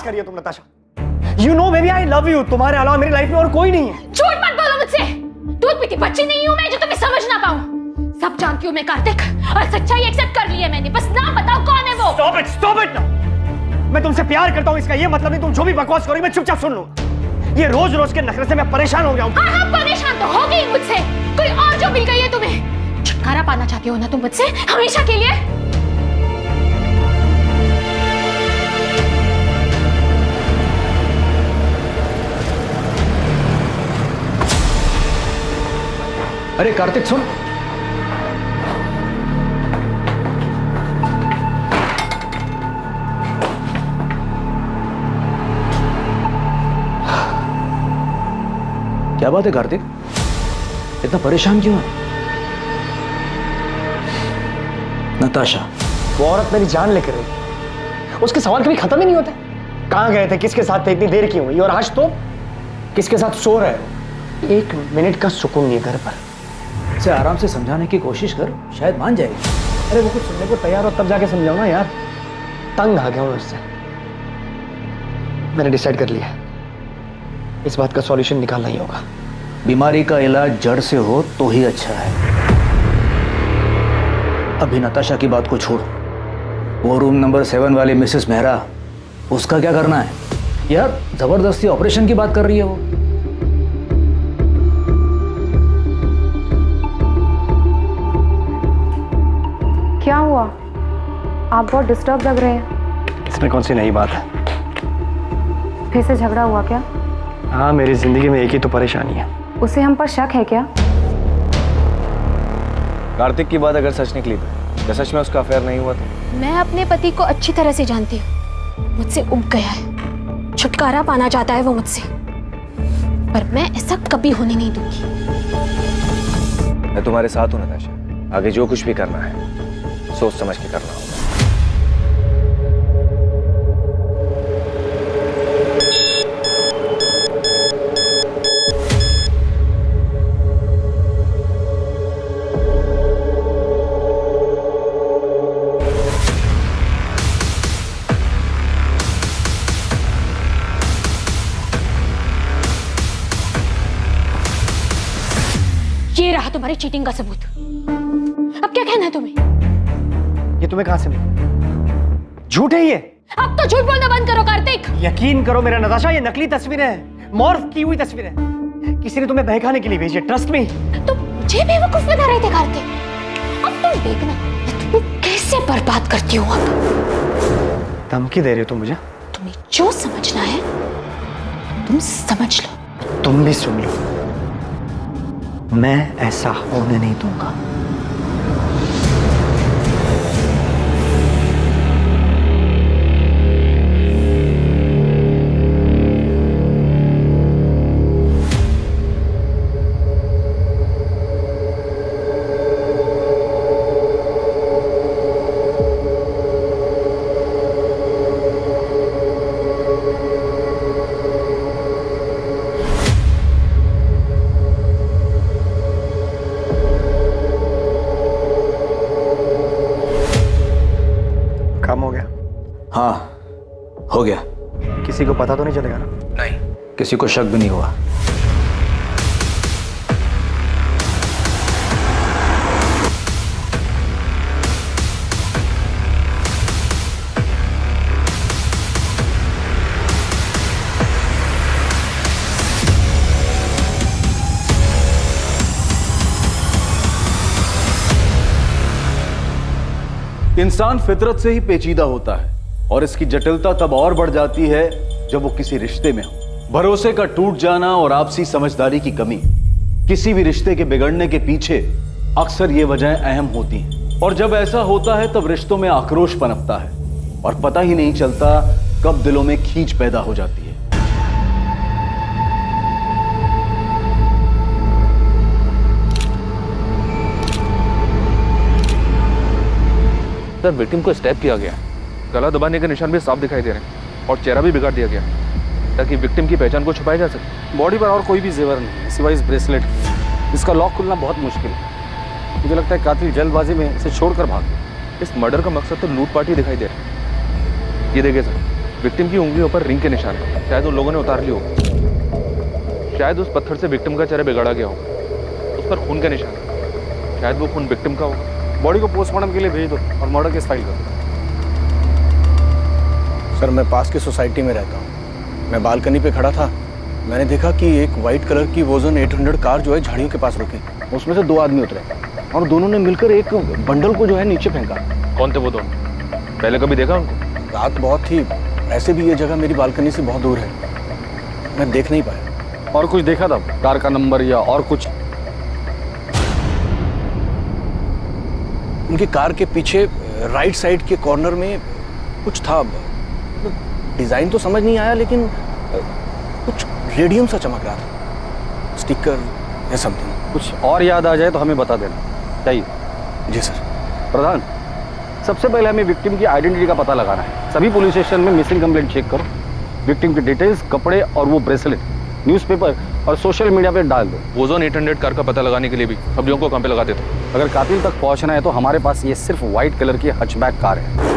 बकवास करिए तुम Natasha. You know baby I love you, तुम्हारे अलावा मेरी लाइफ में और कोई नहीं है। झूठ मत बोलो मुझसे, दूध पीती बच्ची नहीं हूं मैं जो तुम्हें समझ ना पाऊं। सब जानती हूं मैं कार्तिक, और सच्चाई एक्सेप्ट कर ली है मैंने। बस नाम बताओ कौन है वो। स्टॉप इट ना। मैं तुमसे प्यार करता हूं इसका ये मतलब नहीं तुम जो भी बकवास करोगी मैं चुपचाप सुन लूंगा। ये रोज रोज के नखरे से मैं परेशान हो गया हूं। हाँ परेशान तो हो गई मुझसे। कोई और जो मिल गई है तुम्हें। छुटकारा पाना चाहती हो ना तुम मुझसे हमेशा के लिए। अरे कार्तिक सुन। क्या बात है कार्तिक, इतना परेशान क्यों है? नताशा, वो औरत मेरी जान लेकर रही, उसके सवाल कभी खत्म ही नहीं होते। कहां गए थे, किसके साथ थे, इतनी देर क्यों हुई, और आज तो किसके साथ सो रहे हो। एक मिनट का सुकून नहीं है घर पर। इसे आराम से समझाने की कोशिश कर, शायद मान जाएगी। अरे वो कुछ सुनने को तैयार हो तब जाके समझाओ ना यार। तंग आ गया हूं उससे। मैंने डिसाइड कर लिया, इस बात का सॉल्यूशन निकालना ही होगा। बीमारी का इलाज जड़ से हो तो ही अच्छा है। अभी नताशा की बात को छोड़, वो रूम नंबर 7 वाली मिसेस मेहरा, उसका क्या करना है यार? जबरदस्ती ऑपरेशन की बात कर रही है वो। क्या हुआ? आप बहुत डिस्टर्ब लग रहे हैं। इसमें कौन सी नई बात है? फिर से झगड़ा हुआ क्या? हाँ, मेरी जिंदगी में एक ही तो परेशानी है। उसे हम पर शक है क्या? कार्तिक की बात अगर सच निकली तो क्या सच में उसका अफेयर नहीं हुआ तो? मैं अपने पति को अच्छी तरह से जानती हूँ। मुझसे उब गया है, छुटकारा पाना चाहता है वो मुझसे, पर मैं ऐसा कभी होने नहीं दूंगी। मैं तुम्हारे साथ हूं नताशा। आगे जो कुछ भी करना है सोच समझ के करना होगा। ये रहा तुम्हारी चीटिंग का सबूत। अब क्या कहना है तुम्हें? ये तुम्हें कहां से मिला? झूठ है ये। अब तो झूठ बोलना बंद करो कार्तिक। यकीन करो मेरा नताशा, ये नकली तस्वीरें हैं, मॉर्फ की हुई तस्वीरें। किसी ने तुम्हें बहकाने के लिए भेजी, ट्रस्ट मी। तुम मुझे बेवकूफ बना रहे थे कार्तिक। अब तुम देखना मैं तुम्हें कैसे बर्बाद करती हूँ। अब धमकी दे रही हो तुम मुझे? तुम्हें जो समझना है तुम समझ लो। तुम भी सुन लो, मैं ऐसा होने नहीं दूंगा। काम हो गया? हाँ हो गया। किसी को पता तो नहीं चलेगा ना? नहीं, किसी को शक भी नहीं हुआ। इंसान फितरत से ही पेचीदा होता है और इसकी जटिलता तब और बढ़ जाती है जब वो किसी रिश्ते में हो। भरोसे का टूट जाना और आपसी समझदारी की कमी, किसी भी रिश्ते के बिगड़ने के पीछे अक्सर ये वजहें अहम होती हैं। और जब ऐसा होता है तब रिश्तों में आक्रोश पनपता है और पता ही नहीं चलता कब दिलों में खींच पैदा हो जाती है। सर, विक्टिम को स्टैप किया गया, गला दबाने के निशान भी साफ दिखाई दे रहे हैं और चेहरा भी बिगाड़ दिया गया ताकि विक्टिम की पहचान को छुपाया जा सके। बॉडी पर और कोई भी जेवर नहीं है सिवाय इस ब्रेसलेट के। इसका लॉक खुलना बहुत मुश्किल है। मुझे लगता है कातिल जल्दबाजी में इसे छोड़कर भाग गया। इस मर्डर का मकसद तो लूटपाट ही दिखाई दे रहा है। ये देखिए सर, विक्टिम की उंगलियों पर रिंग के निशान हैं। शायद उन लोगों ने उतार ली हो। शायद उस पत्थर से विक्टिम का चेहरा बिगाड़ा गया हो। उस पर खून के निशान हैं। शायद वो खून विक्टिम का होगा। बॉडी को पोस्टमार्टम के लिए भेज दो और मर्डर केस फाइल करो। सर, मैं पास की सोसाइटी में रहता हूँ। मैं बालकनी पे खड़ा था, मैंने देखा कि एक वाइट कलर की वोजन 800 कार जो है झाड़ियों के पास रुकी। उसमें से 2 आदमी उतरे और दोनों ने मिलकर एक बंडल को जो है नीचे फेंका। कौन थे वो दोनों? पहले कभी देखा उनको? रात बहुत थी, ऐसे भी ये जगह मेरी बालकनी से बहुत दूर है, मैं देख नहीं पाया। और कुछ देखा था? कार का नंबर या और कुछ? उनकी कार के पीछे राइट साइड के कॉर्नर में कुछ था, डिजाइन तो समझ नहीं आया, लेकिन कुछ रेडियम सा चमक रहा था, स्टिकर या समथिंग। कुछ और याद आ जाए तो हमें बता देना चाहिए। जी सर। प्रधान, सबसे पहले हमें विक्टिम की आइडेंटिटी का पता लगाना है। सभी पुलिस स्टेशन में मिसिंग कंप्लेंट चेक करो। विक्टिम की डिटेल्स, कपड़े और वो ब्रेसलेट न्यूज़पेपर और सोशल मीडिया पे डाल दो। वोजोन 800 कार का पता लगाने के लिए भी खबरियों को कहाँ पे लगाते थे? अगर कातिल तक पहुंचना है तो हमारे पास ये सिर्फ व्हाइट कलर की हचबैक कार है।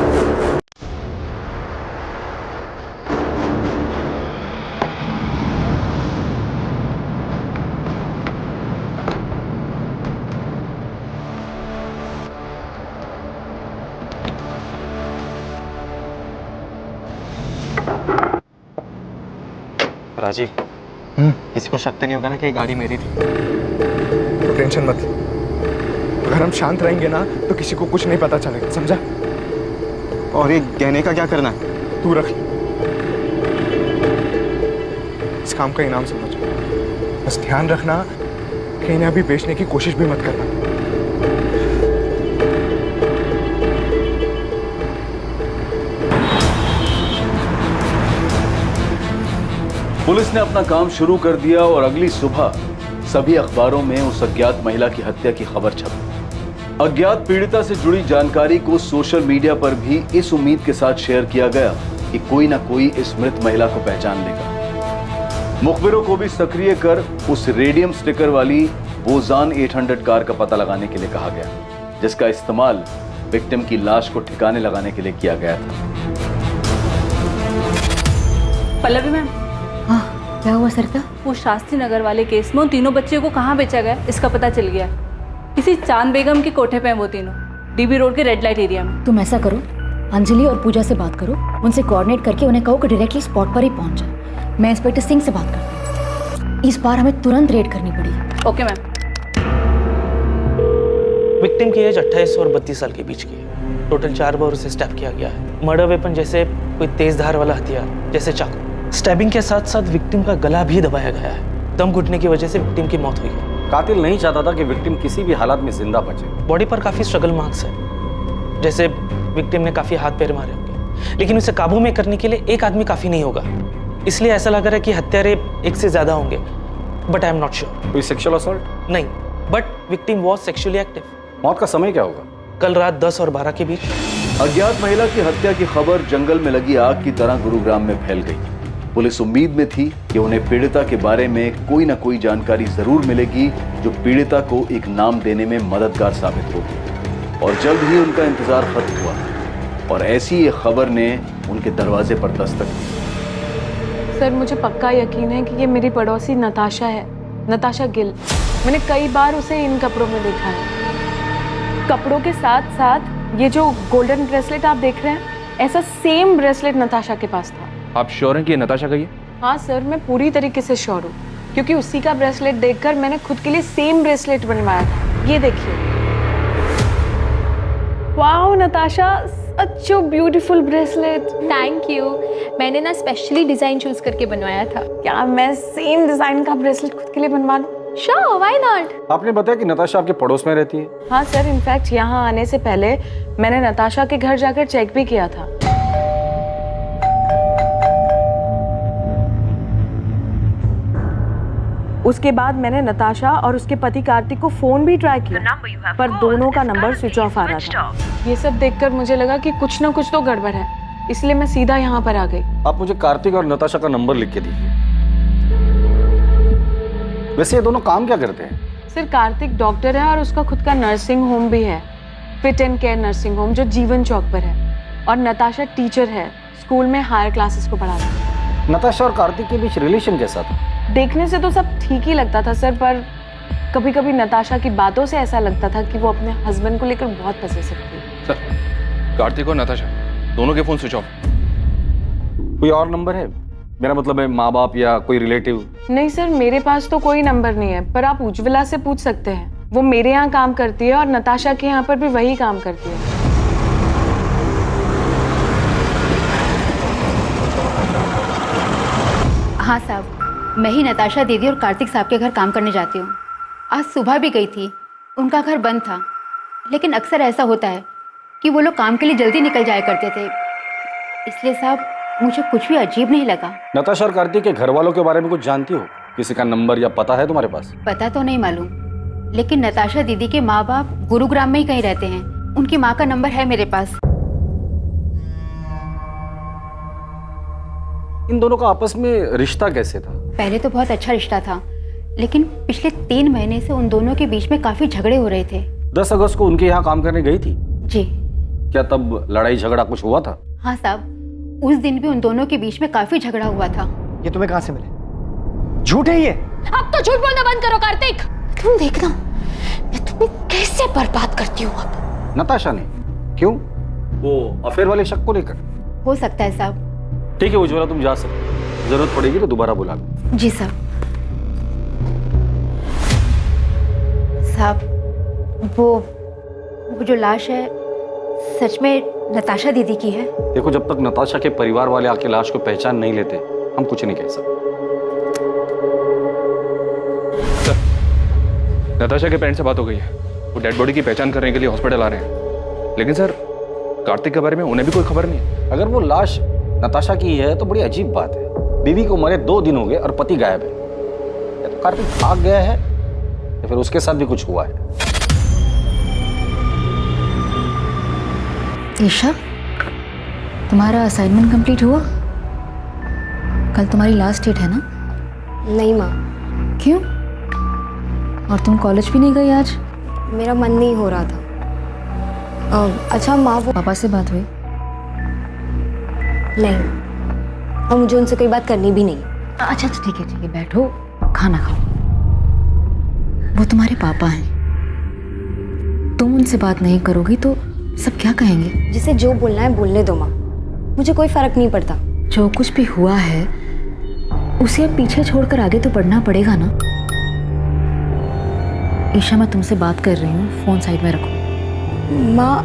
राजीव, किसी को शक तो नहीं होगा ना कि ये गाड़ी मेरी थी? तो टेंशन मत ले। अगर हम शांत रहेंगे ना तो किसी को कुछ नहीं पता चलेगा, समझा? और ये गहने का क्या करना है? तू रख ले, इस काम का इनाम समझ। बस ध्यान रखना कि इन्हें अभी बेचने की कोशिश भी मत करना। पुलिस ने अपना काम शुरू कर दिया और अगली सुबह सभी अखबारों में उस अज्ञात महिला की हत्या की खबर छपी। अज्ञात पीड़िता से जुड़ी जानकारी को सोशल मीडिया पर भी इस उम्मीद के साथ शेयर किया गया कि कोई ना कोई इस मृत महिला को पहचान लेगा। मुखबिरों को भी सक्रिय कर उस रेडियम स्टिकर वाली वोजान 800 कार का पता लगाने के लिए कहा गया, जिसका इस्तेमाल विक्टिम की लाश को ठिकाने लगाने के लिए किया गया था। पल्लवी मैम, हाँ, क्या हुआ सरिता? वो शास्त्री नगर वाले केस में उन तीनों बच्चियों को कहाँ बेचा गया इसका पता चल गया। किसी चांद बेगम के कोठे पे हैं वो तीनों, डीबी रोड के रेड लाइट एरिया में। तुम ऐसा करो, अंजलि और पूजा से बात करो, उनसे कोऑर्डिनेट करके उन्हें कहो कि डायरेक्टली स्पॉट पर ही पहुंच जाए। मैं इंस्पेक्टर सिंह से बात करती हूँ। इस बार हमें तुरंत रेड करनी पड़ी। Okay ma'am. विक्टिम की एज 28 और 32 साल के बीच की है। टोटल 4 बार उसे स्टैब किया गया है। मर्डर वेपन जैसे कोई तेज धार वाला हथियार जैसे चाकू। स्टैबिंग के साथ साथ विक्टिम का गला भी दबाया गया है। दम घुटने की वजह से विक्टिम की मौत हुई है। कातिल नहीं चाहता था कि विक्टिम किसी भी हालात में जिंदा बचे। बॉडी पर काफी स्ट्रगल मार्क्स है, जैसे विक्टिम ने काफी हाथ पैर मारे होंगे, लेकिन उसे काबू में करने के लिए एक आदमी काफी नहीं होगा। इसलिए ऐसा लग रहा है कि हत्यारे एक से ज्यादा होंगे, but I am not sure. कोई सेक्सुअल असॉल्ट? नहीं, but victim was sexually active. मौत का समय क्या होगा? कल रात 10 और 12 के बीच। अज्ञात महिला की हत्या की खबर जंगल में लगी आग की तरह गुरुग्राम में फैल गई। पुलिस उम्मीद में थी कि उन्हें पीड़िता के बारे में कोई ना कोई जानकारी जरूर मिलेगी जो पीड़िता को एक नाम देने में मददगार साबित होगी। और जल्द ही उनका इंतजार खत्म हुआ और ऐसी ये खबर ने उनके दरवाजे पर दस्तक दी। सर, मुझे पक्का यकीन है कि ये मेरी पड़ोसी नताशा है, नताशा गिल। मैंने कई बार उसे इन कपड़ों में देखा है। कपड़ों के साथ साथ ये जो गोल्डन ब्रेसलेट आप देख रहे हैं, ऐसा सेम ब्रेसलेट नताशा के पास था। आप श्योर हैं कि ये नताशा का ही है? हाँ सर, मैं पूरी तरीके से श्योर हूँ, क्योंकि उसी का ब्रेसलेट देखकर मैंने खुद के लिए सेम ब्रेसलेट बनवाया था। ये देखिए। Wow Natasha, such a beautiful bracelet. Thank you. मैंने ना स्पेशली डिजाइन चूज करके बनवाया था। क्या मैं सेम डिजाइन का ब्रेसलेट खुद के लिए बनवा लूं? Sure, why not? आपने बताया कि नताशा आपके पड़ोस में रहती है। हाँ सर, इनफैक्ट यहाँ आने से पहले मैंने नताशा के घर जाकर चेक भी किया था। उसके बाद मैंने नताशा और उसके पति कार्तिक को फोन भी ट्राई किया, पर दोनों का नंबर स्विच ऑफ आ रहा था। ये सब देखकर मुझे लगा कि कुछ ना कुछ तो गड़बड़ है, इसलिए मैं सीधा यहाँ पर आ गई। आप मुझे कार्तिक और नताशा का नंबर लिख के दीजिए। वैसे ये दोनों काम क्या करते हैं? सर, कार्तिक डॉक्टर है और उसका खुद का नर्सिंग होम भी है, fit and care nursing home, जो जीवन चौक पर है। और नताशा टीचर है, स्कूल में हायर क्लासेस को पढ़ाती है। नताशा और कार्तिक के बीच रिलेशन कैसा था? देखने से तो सब ठीक ही लगता था सर, पर कभी कभी नताशा की बातों से ऐसा लगता था कि वो अपने हस्बैंड को लेकर बहुत पसेसिव थी। सर, कार्तिक और नताशा दोनों के फोन स्विच ऑफ। कोई और नंबर है? मेरा मतलब है माँ बाप या कोई रिलेटिव? नहीं सर, मेरे पास तो कोई नंबर नहीं है, पर आप उज्ज्वला से पूछ सकते हैं। वो मेरे यहाँ काम करती है और नताशा के यहाँ पर भी वही काम करती है। हाँ साहब, मैं ही नताशा दीदी और कार्तिक साहब के घर काम करने जाती हूँ। आज सुबह भी गई थी, उनका घर बंद था, लेकिन अक्सर ऐसा होता है कि वो लोग काम के लिए जल्दी निकल जाया करते थे, इसलिए साहब मुझे कुछ भी अजीब नहीं लगा। नताशा और कार्तिक के घर वालों के बारे में कुछ जानती हो? किसी का नंबर या पता है तुम्हारे पास? पता तो नहीं मालूम, लेकिन नताशा दीदी के माँ बाप गुरुग्राम में ही कहीं रहते हैं। उनकी माँ का नंबर है मेरे पास। इन दोनों का आपस में रिश्ता कैसे था? पहले तो बहुत अच्छा रिश्ता था, लेकिन पिछले 3 महीने से उन दोनों के बीच में काफी झगड़े हो रहे थे। 10 अगस्त को उनके यहाँ काम करने गई थी? जी। क्या तब लड़ाई झगड़ा कुछ हुआ था? हाँ साहब, उस दिन भी उन दोनों के बीच में काफी झगड़ा हुआ था। ये तुम्हें कहाँ से मिले? झूठ है ये। अब तो झूठ बोलना बंद करो कार्तिक। तुम देखना मैं तुम्हें कैसे बर्बाद करती हूँ अब। नताशा ने? क्यों? वो अफेयर वाले शक को लेकर? हो सकता है साहब। ठीक है उज्ज्वला, तुम जा सकते, जरूरत पड़ेगी तो दोबारा बुला लो। जी साहब। साहब, वो जो लाश है सच में नताशा दीदी की है? देखो, जब तक नताशा के परिवार वाले आके लाश को पहचान नहीं लेते हम कुछ नहीं कह सकते। नताशा के पेरेंट्स से बात हो गई है, वो डेड बॉडी की पहचान करने के लिए हॉस्पिटल आ रहे हैं, लेकिन सर कार्तिक के बारे में उन्हें भी कोई खबर नहीं है। अगर वो लाश नताशा की है तो बड़ी अजीब बात है। बीवी को मरे 2 दिन हो गए और पति गायब है। या तो कार्तिक भाग गया है या फिर उसके साथ भी कुछ हुआ है। ईशा, तुम्हारा असाइनमेंट कंप्लीट हुआ? कल तुम्हारी लास्ट डेट है ना? नहीं माँ। क्यों? और तुम कॉलेज भी नहीं गई आज? मेरा मन नहीं हो रहा था। अच्छा माँ, वो पापा से बात हुई? नहीं, और मुझे उनसे कोई बात करनी भी नहीं। अच्छा तो ठीक है, बैठो, खाना खाओ। वो तुम्हारे पापा हैं, तुम उनसे बात नहीं करोगी तो सब क्या कहेंगे? जिसे जो बोलना है बोलने दो माँ, मुझे कोई फर्क नहीं पड़ता। जो कुछ भी हुआ है उसे अब पीछे छोड़कर आगे तो बढ़ना पड़ेगा ना। ईशा, मैं तुमसे बात कर रही हूँ, फोन साइड में रखो। माँ,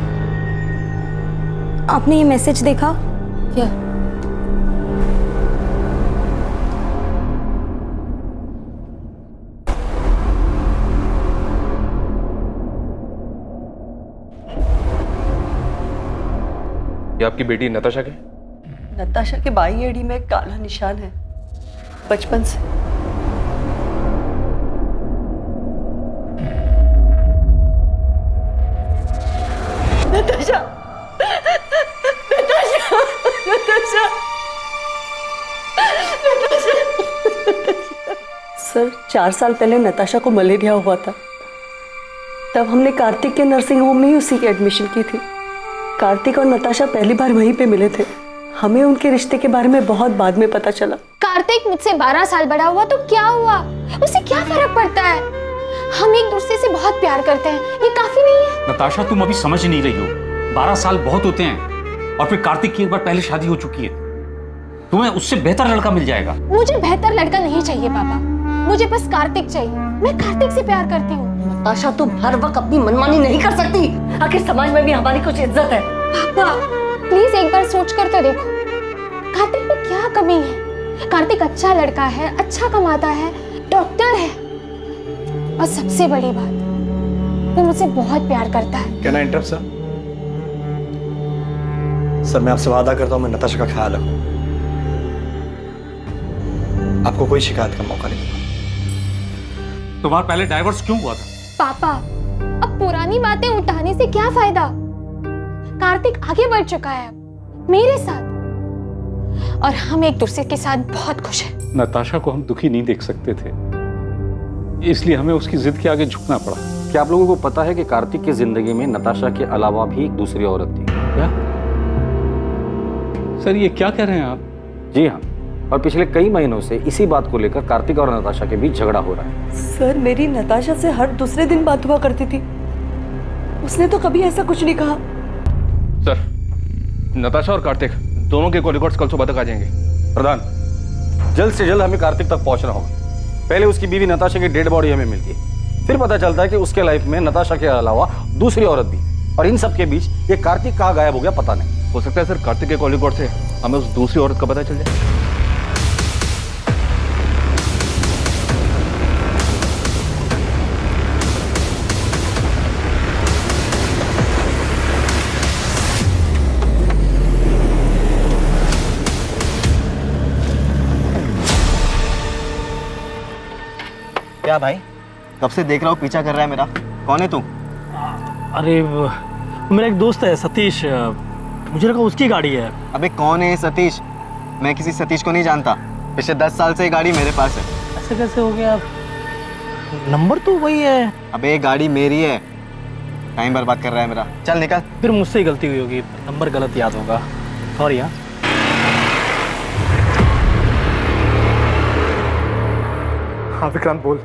आपने ये मैसेज देखा क्या? ये आपकी बेटी नताशा के? नताशा के बाई एड़ी में काला निशान है बचपन से। नताशा, नताशा, नताशा, नताशा। सर, 4 साल पहले नताशा को मलेरिया हुआ था। तब हमने कार्तिक के नर्सिंग होम में ही उसी की एडमिशन की थी। कार्तिक और नताशा पहली बार वहीं पे मिले थे। हमें उनके रिश्ते के बारे में बहुत बाद में पता चला। कार्तिक मुझसे 12 साल बड़ा हुआ तो क्या हुआ, उसे क्या फर्क पड़ता है? हम एक दूसरे से बहुत प्यार करते हैं, ये काफी नहीं है? नताशा, तुम अभी समझ नहीं रही हो। 12 साल बहुत होते हैं, और फिर कार्तिक की एक बार पहले शादी हो चुकी है। तुम्हें उससे बेहतर लड़का मिल जाएगा। मुझे बेहतर लड़का नहीं चाहिए पापा, मुझे बस कार्तिक चाहिए। मैं कार्तिक से प्यार करती हूँ। नताशा, तुम हर वक्त अपनी मनमानी नहीं कर सकती। आखिर समाज में भी हमारी कुछ इज्जत है। पापा प्लीज एक बार सोच कर तो देखो, कार्तिक में क्या कमी है? कार्तिक अच्छा लड़का है, अच्छा कमाता है, डॉक्टर है, और सबसे बड़ी बात वो मुझसे बहुत प्यार करता है। Can I interrupt sir? Sir, मैं आपसे वादा करता हूं मैं नताशा का ख्याल रखूं, आपको कोई शिकायत का मौका नहीं दूंगा। तुम्हारा पहले डाइवोर्स क्यों हुआ था? पापा अब पुरानी बातें उठाने से क्या फायदा? कार्तिक आगे बढ़ चुका है मेरे साथ, और हम एक दूसरे के साथ बहुत खुश हैं। नताशा को हम दुखी नहीं देख सकते थे, इसलिए हमें उसकी जिद के आगे झुकना पड़ा। क्या आप लोगों को पता है कि कार्तिक की जिंदगी में नताशा के अलावा भी एक दूसरी औरत थी? क्या सर ये क्या कह रहे हैं आप? जी हाँ, और पिछले कई महीनों से इसी बात को लेकर कार्तिक और नताशा के बीच झगड़ा हो रहा है। सर मेरी नताशा से हर दूसरे दिन बात हुआ करती थी, उसने तो कभी ऐसा कुछ नहीं कहा। सर, नताशा और कार्तिक दोनों के कॉल रिकॉर्ड्स कल सुबह तक आ जाएंगे। प्रधान, जल्द से जल्द हमें कार्तिक तक पहुंचना होगा। पहले उसकी बीवी नताशा की डेड बॉडी हमें मिलती है, फिर पता चलता है कि उसके लाइफ में नताशा के अलावा दूसरी औरत भी, और इन सब के बीच ये कार्तिक कहाँ गायब हो गया पता नहीं। हो सकता है सर कार्तिक के कॉल रिकॉर्ड से हमें उस दूसरी औरत का पता चल जाए। क्या भाई, कब से देख रहा हूँ पीछा कर रहा है मेरा। कौन है तू? अरे मेरा एक दोस्त है सतीश, मुझे लगा उसकी गाड़ी है। अबे कौन है सतीश? मैं किसी सतीश को नहीं जानता। पिछले 10 साल से ये गाड़ी मेरे पास है। ऐसे कैसे हो गया? नंबर तो वही है। अबे गाड़ी मेरी है। टाइम बर्बाद कर रहा है मेरा। चल निकल। फिर मुझसे ही गलती हुई होगी, नंबर गलत याद होगा। सॉरी। हाँ हाँ विक्रांत बोल।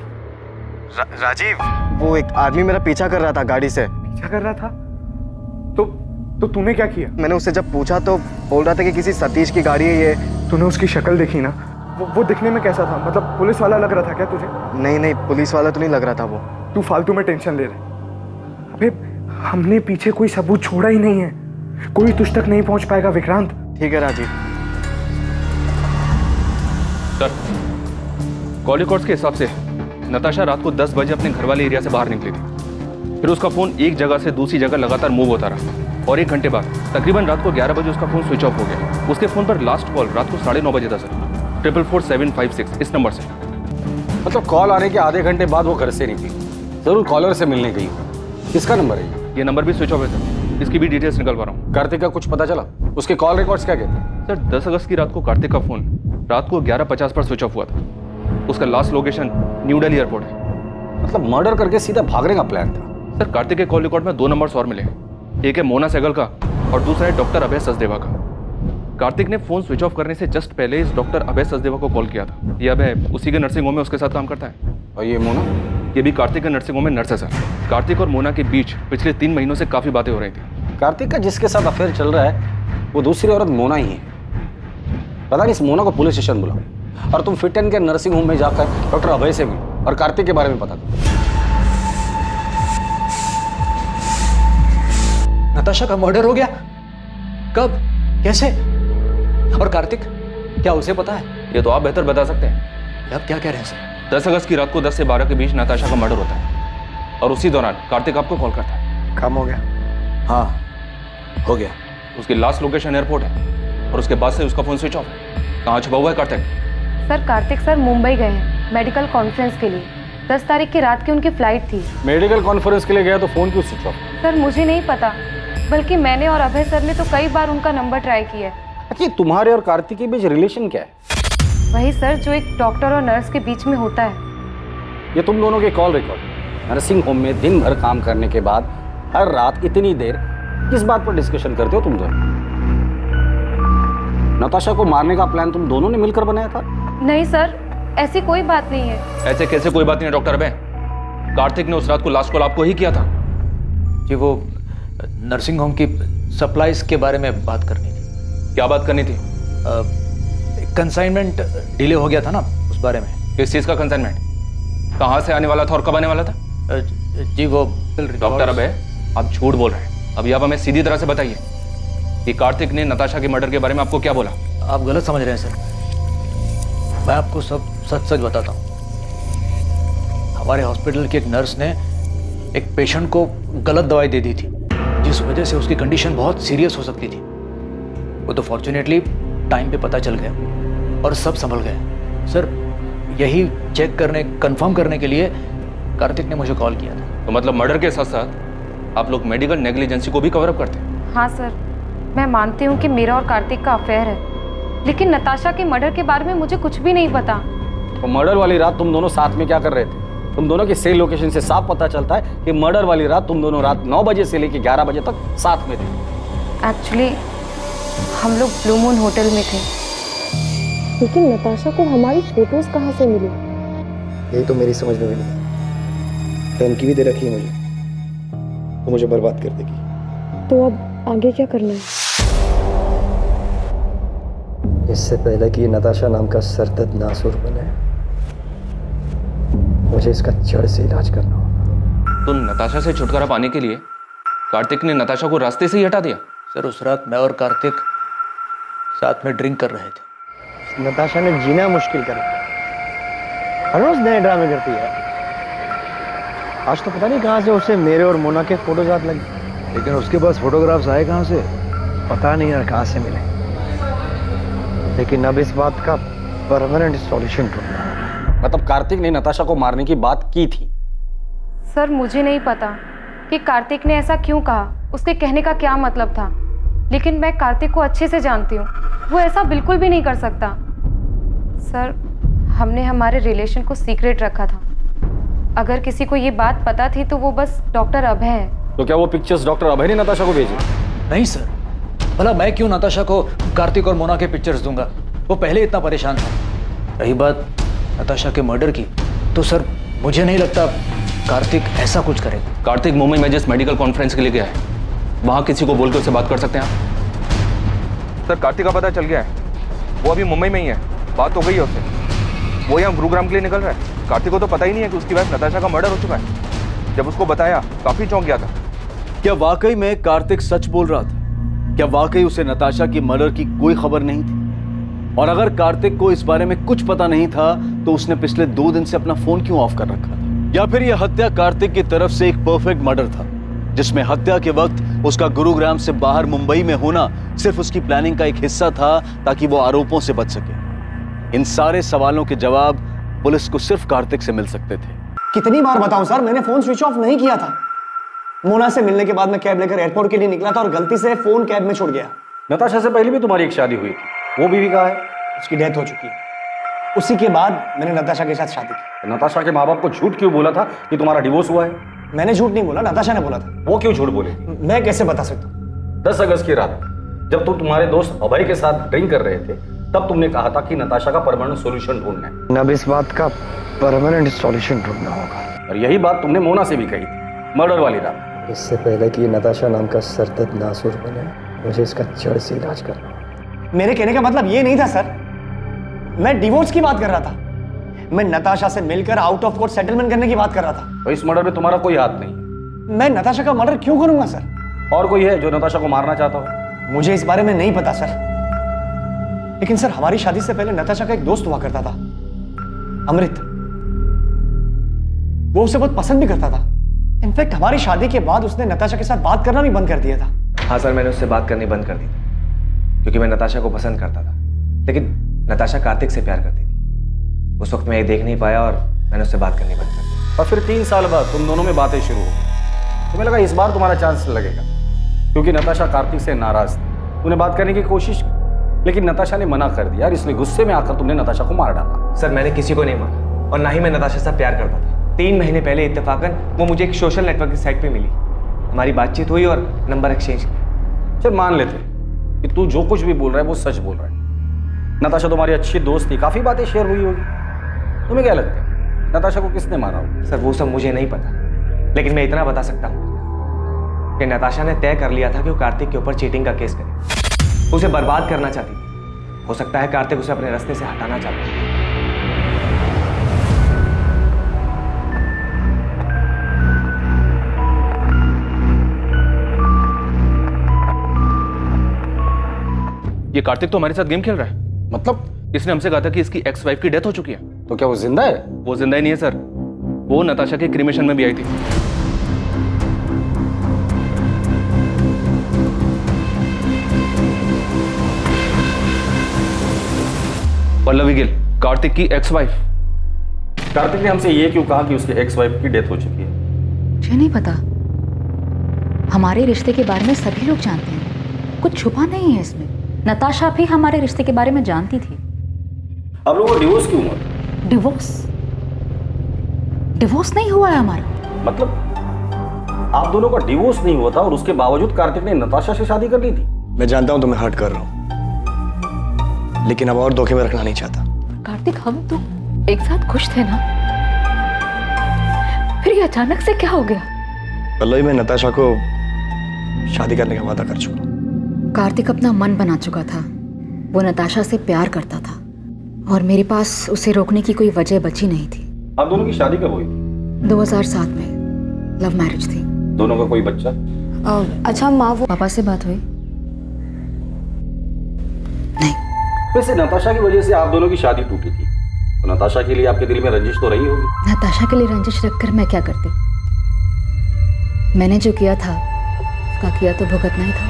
राजीव, वो एक आदमी मेरा पीछा कर रहा था गाड़ी से। पीछा कर रहा था? तो तूने क्या किया? मैंने उससे जब पूछा तो बोल रहा था कि किसी सतीश की गाड़ी है ये। तूने उसकी शक्ल देखी ना? वो दिखने में कैसा था? मतलब पुलिस वाला लग रहा था क्या तुझे? नहीं, पुलिस वाला तो नहीं लग रहा था वो। तू फालतू में टेंशन ले रहे। अबे हमने पीछे कोई सबूत छोड़ा ही नहीं है, कोई तुझ तक नहीं पहुंच पाएगा विक्रांत। ठीक है राजीव। सर, कॉल रिकॉर्ड्स के हिसाब से नताशा रात को 10 बजे अपने घर वाले एरिया से बाहर निकली थी। फिर उसका फोन एक जगह से दूसरी जगह लगातार मूव होता रहा, और 1 घंटे बाद तकरीबन रात को 11 बजे उसका फोन स्विच ऑफ हो गया। उसके फोन पर लास्ट कॉल रात को 9:30 बजे था सर, 44756 इस नंबर से। मतलब कॉल आने के आधे घंटे बाद वो घर से निकली, जरूर कॉलर से मिलने गई। किसका नंबर है? ये नंबर भी स्विच ऑफ है सर, इसकी भी डिटेल्स निकल पा रहा हूँ। कार्तिक का कुछ पता चला? उसके कॉल रिकॉर्ड्स क्या कहते हैं? सर 10 अगस्त की रात को कार्तिक का फोन रात को 11:50 पर स्विच ऑफ हुआ था। उसका last location new Delhi airport है। मतलब मर्डर करके सीधा भागने का प्लान था। सर कार्तिक के कॉल रिकॉर्ड में 2 नंबर्स और मिले, एक है मोना सहगल का और दूसरा है डॉक्टर अभय सचदेवा का। कार्तिक ने फोन स्विच ऑफ करने से जस्ट पहले इस डॉक्टर अभय सचदेवा को कॉल किया था। ये अभय उसी के नर्सिंग होम में उसके साथ काम करता है। और ये मोना? ये भी कार्तिक के नर्सिंग होम में नर्स है सर। कार्तिक और मोना के बीच पिछले 3 महीनों से काफी बातें हो रही थी। कार्तिक का जिसके साथ अफेयर चल रहा है वो दूसरी औरत मोना ही है। पता नहीं, इस मोना को पुलिस स्टेशन बुलाओ और तुम फिट एंड के नर्सिंग होम में जाकर डॉक्टर अभय से मिलो और कार्तिक के बारे में पता करो। नताशा का मर्डर हो गया? कब? कैसे? और कार्तिक, क्या उसे पता है? ये तो आप बेहतर बता सकते हैं। आप क्या कह रहे हैं सर? 10 अगस्त की रात को 10 से 12 के बीच नताशा का मर्डर होता है और उसी दौरान कार्तिक आपको कॉल करता है। काम हो गया? हाँ हो गया। उसकी लास्ट लोकेशन एयरपोर्ट है और उसके बाद से उसका फोन स्विच ऑफ है। कहाँ छुपा हुआ है कार्तिक? सर कार्तिक सर मुंबई गए हैं मेडिकल कॉन्फ्रेंस के लिए। 10 तारीख की रात की उनकी फ्लाइट थी। मेडिकल कॉन्फ्रेंस के लिए गया तो फोन क्यों स्विच ऑफ? सर मुझे नहीं पता, बल्कि मैंने और अभय सर ने तो कई बार उनका नंबर ट्राई किया है। अच्छा, तुम्हारे और कार्तिक के बीच रिलेशन क्या है? वही सर जो एक डॉक्टर और नर्स के बीच में होता है। ये तुम दोनों के कॉल रिकॉर्ड। नर्सिंग होम में दिन भर काम करने के बाद हर रात इतनी देर किस बात पर डिस्कशन करते हो तुम दोनों? नताशा को मारने का प्लान तुम दोनों ने मिलकर बनाया था? नहीं सर, ऐसी कोई बात नहीं है। ऐसे कैसे कोई बात नहीं है डॉक्टर अभय? कार्तिक ने उस रात को लास्ट कॉल आपको ही किया था। जी वो नर्सिंग होम की सप्लाईज के बारे में बात करनी थी। क्या बात करनी थी? कंसाइनमेंट डिले हो गया था ना, उस बारे में। किस चीज का कंसाइनमेंट? कहाँ से आने वाला था और कब आने वाला था? जी वो डॉक्टर अभय, आप झूठ बोल रहे हैं। अभी आप हमें सीधी तरह से बताइए कि कार्तिक ने नताशा के मर्डर के बारे में आपको क्या बोला? आप गलत समझ रहे हैं सर, मैं आपको सब सच सच बताता हूँ। हमारे हॉस्पिटल की एक नर्स ने एक पेशेंट को गलत दवाई दे दी थी, जिस वजह से उसकी कंडीशन बहुत सीरियस हो सकती थी। वो तो फॉर्चुनेटली टाइम पे पता चल गया और सब संभल गए। सर यही चेक करने, कंफर्म करने के लिए कार्तिक ने मुझे कॉल किया था। तो मतलब मर्डर के साथ साथ आप लोग मेडिकल नेग्लिजेंसी को भी कवर अप करते हैं? हाँ सर, मैं मानती हूँ कि मेरा और कार्तिक का अफेयर है, लेकिन नताशा के मर्डर के बारे में मुझे कुछ भी नहीं पता। तो मर्डर वाली रात तुम दोनों साथ में क्या कर रहे थे? तुम दोनों की सेल लोकेशन से साफ पता चलता है कि मर्डर वाली रात तुम दोनों रात 9 बजे से लेकर 11 बजे तक साथ में थे। एक्चुअली हम लोग ब्लू मून होटल में थे। लेकिन नताशा को हमारी फोटोज कहाँ से मिली? यही तो मेरी समझ में भी नहीं। धमकी भी दे रखी है मुझे, वो मुझे बर्बाद कर देगी। तो अब आगे क्या करना है? इससे पहले कि नताशा नाम का सरदर्द नासुर बने, मुझे इसका जड़ से इलाज करना होगा। तो नताशा से छुटकारा पाने के लिए कार्तिक ने नताशा को रास्ते से ही हटा दिया? सर उस रात मैं और कार्तिक साथ में ड्रिंक कर रहे थे। नताशा ने जीना मुश्किल कर दिया। हर रोज नए ड्रामे करती है। आज तो पता नहीं कहां से उसे मेरे और मोना के फोटोज हाथ लगे। लेकिन उसके पास फोटोग्राफ्स आए कहां से? पता नहीं यार कहां से मिले। लेकिन अब इस बात का परमानेंट सॉल्यूशन ढूंढना है। मतलब कार्तिक ने नताशा को मारने की बात की थी? सर मुझे नहीं पता कि कार्तिक ने ऐसा क्यों कहा, उसके कहने का क्या मतलब था, लेकिन मैं कार्तिक को अच्छे से जानती हूँ, वो ऐसा बिल्कुल भी नहीं कर सकता। सर हमने हमारे रिलेशन को सीक्रेट रखा था। अगर किसी को ये बात पता थी तो वो बस डॉक्टर अभय है। तो क्या वो पिक्चर्स डॉक्टर अभय ने नताशा को भेजी? नहीं सर, भला मैं क्यों नताशा को कार्तिक और मोना के पिक्चर्स दूंगा? वो पहले इतना परेशान था। रही बात नताशा के मर्डर की, तो सर मुझे नहीं लगता कार्तिक ऐसा कुछ करेगा। कार्तिक मुंबई में जिस मेडिकल कॉन्फ्रेंस के लिए गया है, वहां किसी को बोल के उससे बात कर सकते हैं आप? सर कार्तिक का पता चल गया है, वो अभी मुंबई में ही है, बात हो गई है उससे। वो यहाँ गुरुग्राम के लिए निकल रहा है। कार्तिक को तो पता ही नहीं है कि उसकी वाइफ नताशा का मर्डर हो चुका है। जब उसको बताया काफी चौंक गया था। क्या वाकई में कार्तिक सच बोल रहा था? क्या वाकई उसे नताशा की मर्डर की कोई खबर नहीं थी? और अगर कार्तिक को इस बारे में कुछ पता नहीं था तो उसने पिछले 2 दिन से अपना फोन क्यों ऑफ कर रखा था? या फिर यह हत्या कार्तिक की तरफ से एक परफेक्ट मर्डर था, जिसमें हत्या के वक्त उसका गुरुग्राम से बाहर मुंबई में होना सिर्फ उसकी प्लानिंग का एक हिस्सा था, ताकि वो आरोपों से बच सके? इन सारे सवालों के जवाब पुलिस को सिर्फ कार्तिक से मिल सकते थे। कितनी बार बताऊं सर, मैंने फोन स्विच ऑफ नहीं किया था। मोना से मिलने के बाद मैं कैब लेकर एयरपोर्ट के लिए निकला था और गलती से फोन कैब में छूट गया। नताशा से पहले भी तुम्हारी एक शादी हुई थी, वो बीवी कहाँ है? उसकी डेथ हो चुकी है। उसी के बाद मैंने नताशा के साथ शादी की। नताशा के माँ बाप को झूठ क्यों बोला था कि तुम्हारा डिवोर्स हुआ है? मैंने झूठ नहीं बोला, नताशा ने बोला था। वो क्यों झूठ बोले? मैं कैसे बता सकता हूँ? 10 अगस्त की रात जब तुम तुम्हारे दोस्त अभय के साथ ड्रिंक कर रहे थे, तब तुमने कहा था कि नताशा का परमानेंट सॉल्यूशन ढूंढना है। अब इस बात का परमानेंट सॉल्यूशन ढूंढना होगा। और यही बात तुमने मोना से भी कही थी मर्डर वाली रात। इससे पहले कि नताशा नाम का सरदर्द नासुर बने, मुझे इसका जड़ से इलाज करना होगा। मेरे कहने का मतलब ये नहीं था सर, मैं डिवोर्स की बात कर रहा था। मैं नताशा से मिलकर आउट ऑफ कोर्ट सेटलमेंट करने की बात कर रहा था। तो इस मर्डर में तुम्हारा कोई हाथ नहीं? मैं नताशा का मर्डर क्यों करूंगा सर? और कोई है जो नताशा को मारना चाहता हो? मुझे इस बारे में नहीं पता सर, लेकिन सर हमारी शादी से पहले नताशा का एक दोस्त हुआ करता था, अमृत। वो उसे बहुत पसंद भी करता था। इनफैक्ट हमारी शादी के बाद उसने नताशा के साथ बात करना भी बंद कर दिया था। हाँ सर, मैंने उससे बात करनी बंद कर दी थी, क्योंकि मैं नताशा को पसंद करता था, लेकिन नताशा कार्तिक से प्यार करती थी। उस वक्त मैं ये देख नहीं पाया और मैंने उससे बात करनी बंद कर दी। और फिर 3 साल बाद तुम दोनों में बातें शुरू हो गई। तुम्हें लगा इस बार तुम्हारा चांस लगेगा, क्योंकि नताशा कार्तिक से नाराज थी। तूने बात करने की कोशिश की, लेकिन नताशा ने मना कर दिया और इसलिए गुस्से में आकर तुमने नताशा को मार डाला। सर मैंने किसी को नहीं मारा, और ना ही मैं नताशा से प्यार करता था। 3 महीने पहले इत्तेफाकन वो मुझे एक सोशल नेटवर्क की साइट पे मिली। हमारी बातचीत हुई और नंबर एक्सचेंज किया। चल मान लेते कि तू जो कुछ भी बोल रहा है वो सच बोल रहा है। नताशा तुम्हारी अच्छी दोस्त थी, काफी बातें शेयर हुई होगी। तुम्हें क्या लगता है नताशा को किसने मारा होगा? सर वो सब मुझे नहीं पता, लेकिन मैं इतना बता सकता हूँ कि नताशा ने तय कर लिया था कि वो कार्तिक के ऊपर चीटिंग का केस करे। उसे बर्बाद करना चाहती थी। हो सकता है कार्तिक उसे अपने रास्ते से हटाना चाहता है। ये कार्तिक तो हमारे साथ गेम खेल रहा है। मतलब इसने हमसे कहा था कि इसकी एक्स वाइफ की डेथ हो चुकी है। तो क्या वो जिंदा है? वो जिंदा ही नहीं है सर, वो नताशा के क्रिमेशन में भी आई थी। पल्लवी गिल, कार्तिक की एक्स वाइफ। कार्तिक ने हमसे ये क्यों कहा कि उसकी एक्स वाइफ की डेथ हो चुकी है? मुझे नहीं पता। हमारे रिश्ते के बारे में सभी लोग जानते हैं, कुछ छुपा नहीं है इसमें। नताशा भी हमारे रिश्ते के बारे में जानती थी। अब लोगों को डिवोर्स क्यों हुआ? डिवोर्स नहीं हुआ है हमारा। मतलब आप दोनों का डिवोर्स नहीं हुआ था और उसके बावजूद कार्तिक ने नताशा से शादी कर ली थी? मैं जानता हूं तुम्हें हर्ट कर रहा हूं, लेकिन अब और धोखे में रखना नहीं चाहता। कार्तिक, हम तो एक साथ खुश थे ना, फिर ये अचानक से क्या हो गया? पल्लवी, मैं नताशा को शादी करने का वादा कर चुका हूं। कार्तिक अपना मन बना चुका था। वो नताशा से प्यार करता था और मेरे पास उसे रोकने की कोई वजह बची नहीं थी। आप दोनों की शादी कब हुई? 2007 में लव मैरिज थी। दोनों का कोई बच्चा? अच्छा माँ, वो पापा से बात हुई? वैसे नताशा की वजह से आप दोनों की शादी टूटी थी, तो नताशा के लिए आपके दिल में रंजिश तो रही होगी। नताशा के लिए रंजिश रखकर मैं क्या करती? मैंने जो किया था उसका किया तो भुगतना ही था।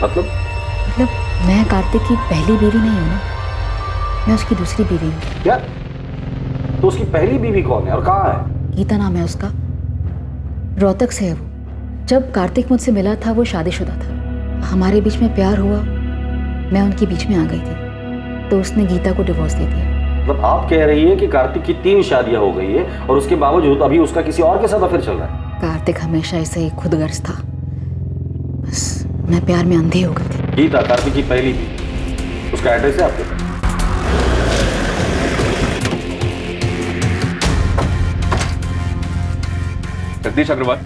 मतलब मैं कार्तिक की पहली बीवी नहीं हूँ ना, मैं उसकी दूसरी बीवी हूँ। क्या? तो उसकी पहली बीवी कौन है और कहाँ है? गीता नाम है उसका, रोहतक से है वो। जब कार्तिक मुझसे मिला था वो शादीशुदा था, हमारे बीच में प्यार हुआ, मैं उनके बीच में आ गई थी, तो उसने गीता को डिवोर्स दे दिया। मतलब आप कह रही है कि कार्तिक की 3 शादियां हो गई है और उसके बावजूद अभी उसका किसी और के साथ अफेयर चल रहा है? कार्तिक हमेशा ऐसे ही खुदगर्ज था, बस मैं प्यार में अंधी हो गई थी। गीता कार्तिक की पहली बीवी, उसका एड्रेस है आपके पास? जगदीश अग्रवाल।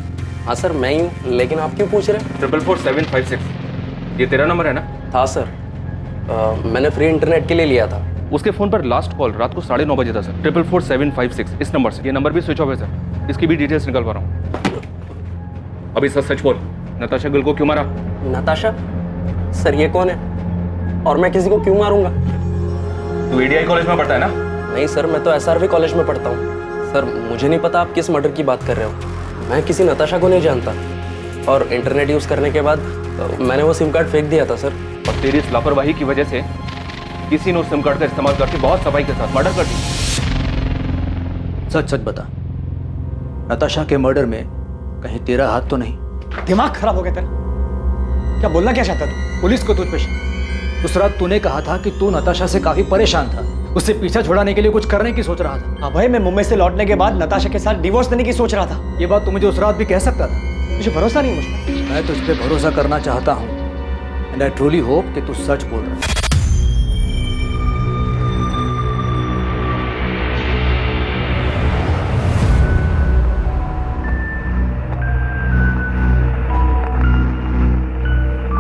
हाँ सर, मैं ही हूँ, लेकिन आप क्यों पूछ रहे हैं? 44756 ये तेरा नंबर है ना? हाँ सर, मैंने फ्री इंटरनेट के लिए लिया था। उसके फोन पर लास्ट कॉल रात को 9:30 बजे था सर। 44756 इस नंबर से। ये नंबर भी स्विच ऑफ है सर, इसकी भी डिटेल्स निकल पा रहा हूँ। अभी सच सच बोल, नताशा गिल को क्यों मारा? नताशा? सर ये कौन है और मैं किसी को क्यों मारूंगा? तू एडीआई कॉलेज में पढ़ता है ना? नहीं सर, मैं तो एसआरवी कॉलेज में पढ़ता हूँ। सर मुझे नहीं पता आप किस मर्डर की बात कर रहे हो। मैं किसी नताशा को नहीं जानता, और इंटरनेट यूज़ करने के बाद मैंने वो सिम कार्ड फेंक दिया था सर। और तेरी इस लापरवाही की वजह से किसी ने उस सिम कार्ड का इस्तेमाल करके बहुत सफाई के साथ मर्डर कर दी। सच सच बता, नताशा के मर्डर में कहीं तेरा हाथ तो नहीं? दिमाग खराब हो गया तेरा? क्या बोलना क्या चाहता तू? पुलिस को तुझ पे शक? उस रात तूने कहा था कि तू नताशा से काफी परेशान था, उससे पीछा छुड़ाने के लिए कुछ करने की सोच रहा था। अभय, मैं मुंबई से लौटने के बाद नताशा के साथ डिवोर्स देने की सोच रहा था। ये बात तू मुझे उस रात भी कह सकता था। मुझे भरोसा नहीं मुझ पर। मैं तुझ पे भरोसा करना चाहता हूँ, एंड आई ट्रूली होप कि तू सच बोल रहा है।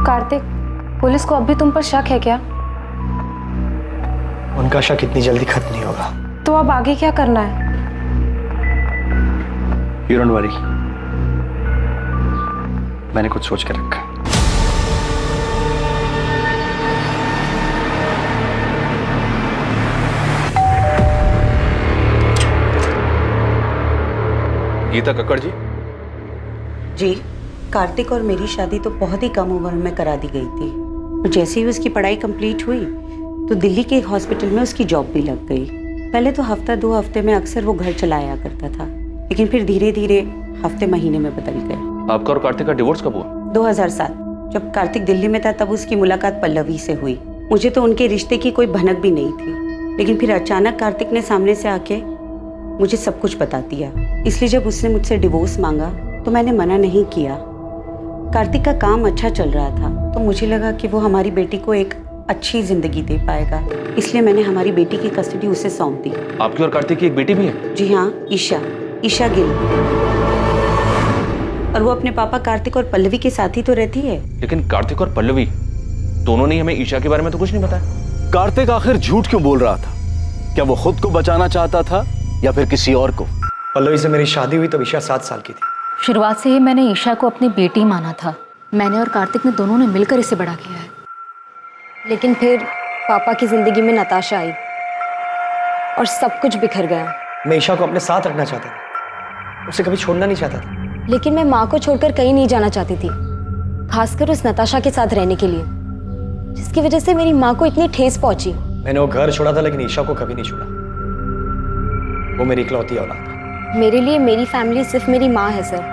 कार्तिक, पुलिस को अब भी तुम पर शक है क्या? उनका शक इतनी जल्दी खत्म नहीं होगा। तो अब आगे क्या करना है? You don't worry, मैंने कुछ सोच कर रखा। गीता कक्कड़ जी। जी, कार्तिक और मेरी शादी तो बहुत ही कम उम्र में करा दी गई थी, और जैसे ही उसकी पढ़ाई कंप्लीट हुई तो दिल्ली के एक हॉस्पिटल में उसकी जॉब भी लग गई। पहले तो हफ्ता 2 हफ्ते में अक्सर वो घर चला आया करता था, लेकिन फिर धीरे धीरे हफ्ते महीने में बदल गए। आपका और कार्तिक का डिवोर्स कब हुआ? 2007। जब कार्तिक दिल्ली में था तब उसकी मुलाकात पल्लवी से हुई। मुझे तो उनके रिश्ते की कोई भनक भी नहीं थी, लेकिन फिर अचानक कार्तिक ने सामने से आके मुझे सब कुछ बता दिया। इसलिए जब उसने मुझसे डिवोर्स मांगा तो मैंने मना नहीं किया। कार्तिक का काम अच्छा चल रहा था, तो मुझे लगा कि वो हमारी बेटी को एक अच्छी जिंदगी दे पाएगा, इसलिए मैंने हमारी बेटी की कस्टडी उसे सौंप दी। आपकी और कार्तिक की एक बेटी भी है? जी हाँ, ईशा गिल, और वो अपने पापा कार्तिक और पल्लवी के साथ ही तो रहती है। लेकिन कार्तिक और पल्लवी दोनों ने हमें ईशा के बारे में तो कुछ नहीं बताया। कार्तिक आखिर झूठ क्यों बोल रहा था? क्या वो खुद को बचाना चाहता था या फिर किसी और को? पल्लवी से मेरी शादी हुई तब ईशा 7 साल की थी। शुरुआत से ही मैंने ईशा को अपनी बेटी माना था। मैंने और कार्तिक ने दोनों ने मिलकर इसे बड़ा किया है। लेकिन फिर पापा की जिंदगी में नताशा आई और सब कुछ बिखर गया। मैं ईशा को अपने साथ रखना चाहता था, उसे कभी छोड़ना नहीं चाहता था। लेकिन मैं माँ को छोड़कर कहीं नहीं जाना चाहती थी, खासकर उस नताशा के साथ रहने के लिए, जिसकी वजह से मेरी माँ को इतनी ठेस पहुंची। मैंने वो घर छोड़ा था, लेकिन ईशा को कभी नहीं छोड़ा। वो मेरी इकलौती औलाद है। मेरे लिए मेरी फैमिली सिर्फ मेरी माँ है सर,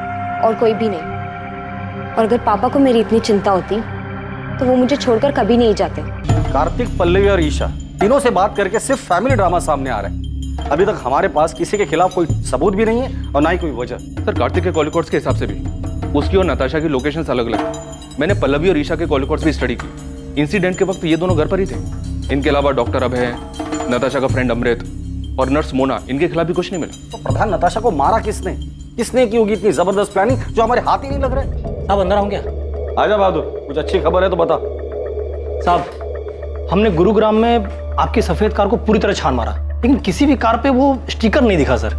और कोई भी नहीं। और अगर पापा को मेरी इतनी चिंता होती तो वो मुझे छोड़कर कभी नहीं जाते। कार्तिक, पल्लवी और ईशा तीनों से बात करके सिर्फ फैमिली ड्रामा सामने आ रहा है। अभी तक हमारे पास किसी के खिलाफ कोई सबूत भी नहीं है और ना ही कोई वजह। सर कार्तिक के कॉल रिकॉर्ड्स के हिसाब से भी उसकी और नताशा की लोकेशंस अलग अलग है। मैंने पल्लवी और ईशा के कॉल रिकॉर्ड्स भी स्टडी की। इंसिडेंट के वक्त ये दोनों घर पर ही थे। इनके अलावा डॉक्टर अभय, नताशा का फ्रेंड अमृत और नर्स मोना, इनके खिलाफ भी कुछ नहीं मिला। तो प्रधान, नताशा को मारा किसने? किसने की होगी इतनी जबरदस्त प्लानिंग जो हमारे हाथ ही नहीं लग रहे? साहब अंदर आऊं क्या? आजा बहादुर, कुछ अच्छी खबर है तो बता। साहब हमने गुरुग्राम में आपकी सफेद कार को पूरी तरह छान मारा, लेकिन किसी भी कार पे वो स्टिकर नहीं दिखा सर।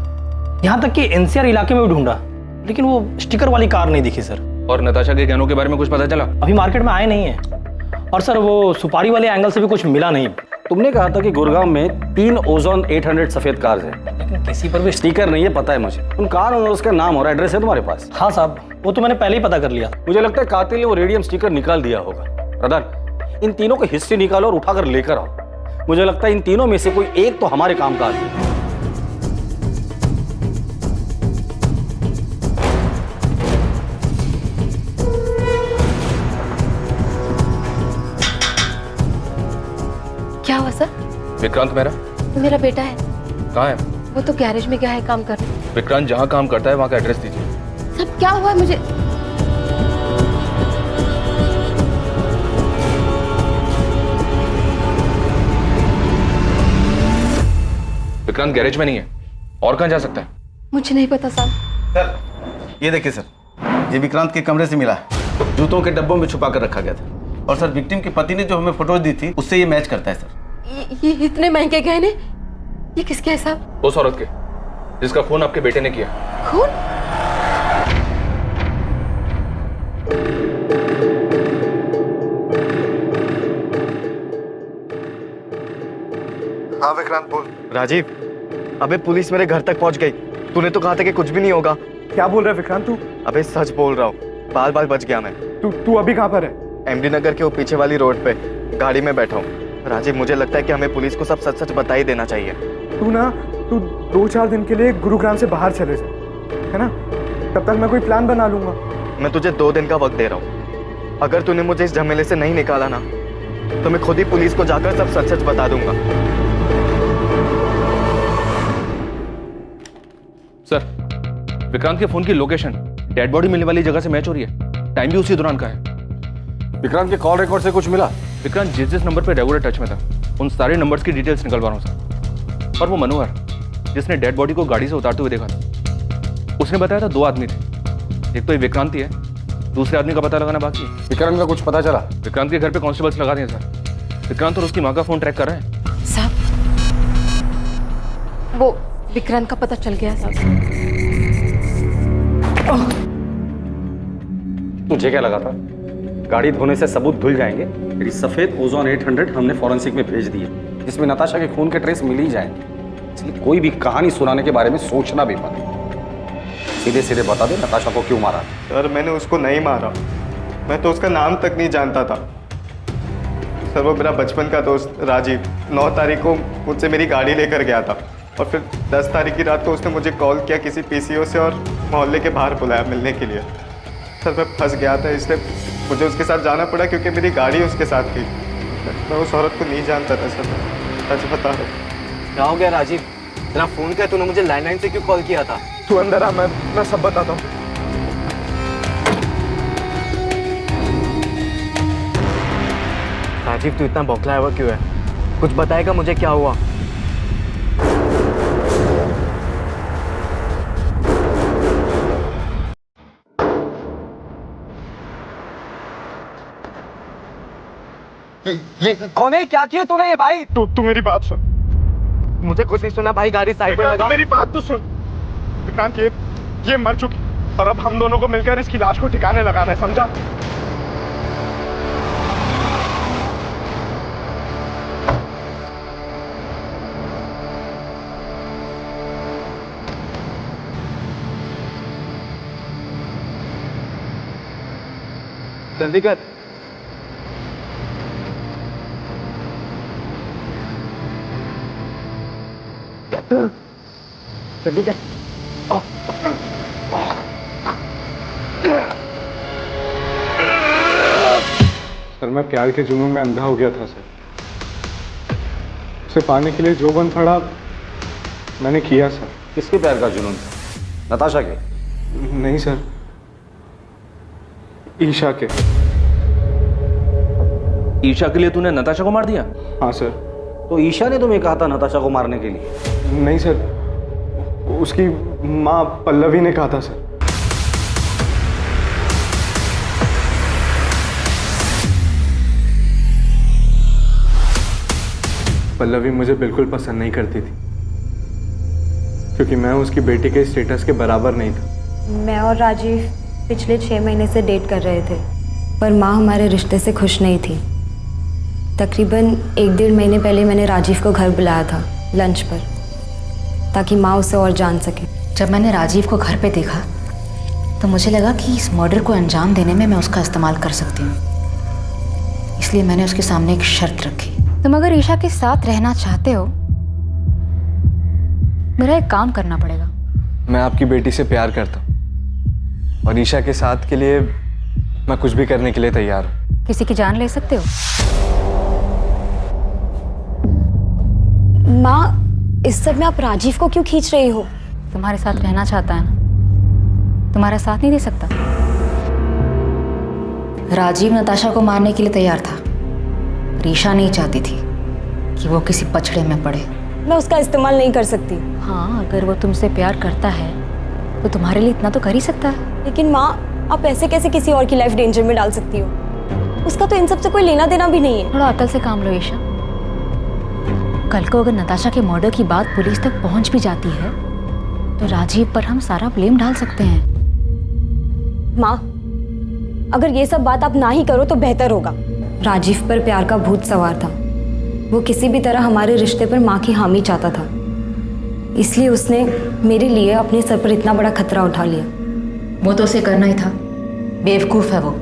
यहाँ तक कि एनसीआर इलाके में भी ढूंढा, लेकिन वो स्टिकर वाली कार नहीं दिखी सर। और नताशा के गहनों के बारे में कुछ पता चला? अभी मार्केट में आए नहीं है। और सर वो सुपारी वाले एंगल से भी कुछ मिला नहीं। तुमने कहा था कि गुरुग्राम में 3 ओजोन 800 सफेद कार्स हैं, लेकिन किसी पर भी स्टिकर नहीं है, पता है मुझे। उन कार और उसका नाम और एड्रेस है तुम्हारे पास? हाँ साहब, वो तो मैंने पहले ही पता कर लिया। मुझे लगता है कातिल ने वो रेडियम स्टिकर निकाल दिया होगा। प्रधान, इन तीनों की हिस्ट्री निकालो और उठाकर लेकर आओ। मुझे लगता है इन तीनों में से कोई एक तो हमारे काम का आदमी है। क्या हुआ सर? विक्रांत मेरा बेटा है। कहाँ है? वो तो गैरेज में गया है काम करने। विक्रांत जहाँ काम करता है वहाँ का एड्रेस दीजिए। सब क्या हुआ मुझे? विक्रांत गैरेज में नहीं है, और कहाँ जा सकता है? मुझे नहीं पता साहब। सर ये देखिए सर, ये विक्रांत के कमरे से मिला है। जूतों के डब्बों में छुपा कर रखा गया था। और सर विक्टिम के पति ने जो हमें फोटोज दी थी उससे ये मैच करता है सर। ये इतने महंगे गहने, ये किसके है साहब? उस औरत के जिसका खून आपके बेटे ने किया। खून? हाँ विक्रांत बोल। राजीव, अबे पुलिस मेरे घर तक पहुंच गई। तूने तो कहा था कि कुछ भी नहीं होगा। क्या बोल रहा है विक्रांत तू? अबे सच बोल रहा हूँ, बाल बाल बच गया मैं। तू अभी कहाँ पर है? एमडी नगर के वो पीछे वाली रोड पे गाड़ी में बैठा हूँ। राजीव, मुझे लगता है कि हमें पुलिस को सब सच सच बता ही देना चाहिए। तू 2-4 दिन के लिए गुरुग्राम से बाहर चले जा, है ना? तब तक मैं कोई प्लान बना लूंगा। मैं तुझे 2 दिन का वक्त दे रहा हूँ। अगर तूने मुझे इस झमेले से नहीं निकाला ना, तो मैं खुद ही पुलिस को जाकर सब सच सच बता दूंगा। सर, विक्रांत के फोन की लोकेशन डेड बॉडी मिलने वाली जगह से मैच हो रही है। टाइम भी उसी दौरान का है। विक्रांत के कॉल रिकॉर्ड से कुछ मिला? विक्रांत जिस नंबर पर रेगुलर टच में था, उन सारे नंबर्स की डिटेल्स निकलवा रहा हूँ सर। और वो मनोहर जिसने डेड बॉडी को गाड़ी से उतारते हुए देखा था, उसने बताया था 2 आदमी थे। एक तो ये विक्रांत ही है, दूसरे आदमी का पता लगाना बाकी है। विक्रांत का कुछ पता चला? विक्रांत के घर पे कांस्टेबल्स लगा दिए सर। विक्रांत और उसकी माँ का फोन ट्रैक कर रहे हैं। साहब, वो विक्रांत का पता चल गया साहब। तुझे क्या लगा था गाड़ी धोने से सबूत धुल जाएंगे? मेरी सफेद ओजोन 800 हमने फॉरेंसिक में भेज दी है, जिसमें नताशा के खून के ट्रेस मिल ही जाएंगे। इसलिए कोई भी कहानी सुनाने के बारे में सोचना भी मत। सीधे सीधे बता दे नताशा को क्यों मारा? सर मैंने उसको नहीं मारा, मैं तो उसका नाम तक नहीं जानता था। सर वो मेरा बचपन का दोस्त राजीव 9 तारीख को मुझसे मेरी गाड़ी लेकर गया था, और फिर 10 तारीख की रात को उसने मुझे कॉल किया किसी पीसीओ से और मोहल्ले के बाहर बुलाया मिलने के लिए। सर मैं फंस गया था, इसलिए मुझे उसके साथ जाना पड़ा क्योंकि मेरी गाड़ी उसके साथ थी। मैं उस औरत को नहीं जानता था सर, सच बता रहा। क्या हो गया राजीव? तेरा फोन क्या, तूने मुझे लैंडलाइन से क्यों कॉल किया था? तू अंदर आ, मैं सब बताता हूँ। राजीव तू इतना बौखलाया हुआ क्यों है? कुछ बताएगा मुझे क्या हुआ? ये कौन है? क्या किया तूने ये भाई? तू मेरी बात सुन। मुझे कुछ नहीं सुना भाई, गाड़ी साइड में लगा। मेरी बात तो सुन विक्रांत, ये मर चुकी और अब हम दोनों को मिलकर इसकी लाश को ठिकाने लगाना है, समझा? जल्दी कर। जल्दी कर। सर मैं प्यार के जुनून में अंधा हो गया था सर। उसे पाने के लिए जो बन पड़ा मैंने किया सर। किसके प्यार का जुनून? नताशा के? नहीं सर, ईशा के। ईशा के लिए तूने नताशा को मार दिया? हाँ सर। तो ईशा ने तुम्हें कहा था नताशा को मारने के लिए? नहीं सर, उसकी माँ पल्लवी ने कहा था सर। पल्लवी मुझे बिल्कुल पसंद नहीं करती थी, क्योंकि मैं उसकी बेटी के स्टेटस के बराबर नहीं था। मैं और राजीव पिछले 6 महीने से डेट कर रहे थे, पर माँ हमारे रिश्ते से खुश नहीं थी। तकरीबन 1-1.5 महीने पहले मैंने राजीव को घर बुलाया था लंच पर, ताकि माँ उसे और जान सके। जब मैंने राजीव को घर पे देखा तो मुझे लगा कि इस मर्डर को अंजाम देने में मैं उसका इस्तेमाल कर सकती हूँ, इसलिए मैंने उसके सामने एक शर्त रखी। तुम अगर ईशा के साथ रहना चाहते हो, मेरा एक काम करना पड़ेगा। मैं आपकी बेटी से प्यार करता हूँ और ईशा के साथ के लिए मैं कुछ भी करने के लिए तैयार हूँ। किसी की जान ले सकते हो? माँ, इस सब में आप राजीव को क्यों खींच रही हो? तुम्हारे साथ रहना चाहता है ना, तुम्हारा साथ नहीं दे सकता। राजीव नताशा को मारने के लिए तैयार था, ईशा नहीं चाहती थी कि वो किसी पछड़े में पड़े। मैं उसका इस्तेमाल नहीं कर सकती। हाँ, अगर वो तुमसे प्यार करता है तो तुम्हारे लिए इतना तो कर ही सकता है। लेकिन माँ, आप ऐसे कैसे किसी और की लाइफ डेंजर में डाल सकती हो? उसका तो इन सब से कोई लेना देना भी नहीं है। थोड़ा अकल से काम लो ईशा। कल को अगर नताशा के मर्डर की बात पुलिस तक पहुंच भी जाती है तो राजीव पर हम सारा ब्लेम डाल सकते हैं। माँ, अगर ये सब बात आप ना ही करो तो बेहतर होगा। राजीव पर प्यार का भूत सवार था। वो किसी भी तरह हमारे रिश्ते पर माँ की हामी चाहता था, इसलिए उसने मेरे लिए अपने सर पर इतना बड़ा खतरा उठा लिया। वो तो उसे करना ही था, बेवकूफ है वो।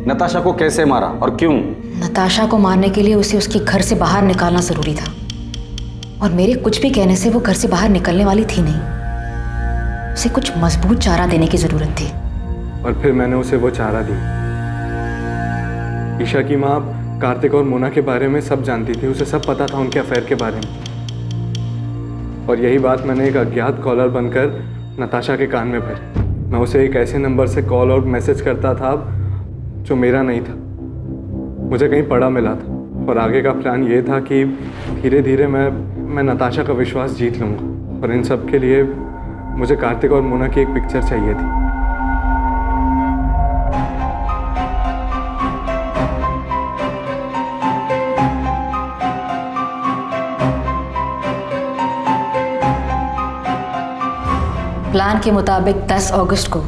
नताशा को कैसे मारा और क्यों? नताशा को मारने के लिए उसे उसके घर से बाहर निकालना जरूरी था, और मेरे कुछ भी कहने से वो घर से बाहर निकलने वाली थी नहीं। उसे कुछ मजबूत चारा देने की जरूरत थी। और फिर मैंने उसे वो चारा दिया। ईशा की माँ कार्तिक और मोना के बारे में सब जानती थी, उसे सब पता था उनके अफेयर के बारे में, और यही बात मैंने एक अज्ञात कॉलर बनकर नताशा के कान में भरी। मैं उसे एक ऐसे नंबर से कॉल और मैसेज करता था जो मेरा नहीं था, मुझे कहीं पड़ा मिला था, और आगे का प्लान ये था कि धीरे धीरे मैं नताशा का विश्वास जीत लूँगा। और इन सब के लिए मुझे कार्तिक और मोना की एक पिक्चर चाहिए थी। प्लान के मुताबिक 10 अगस्त को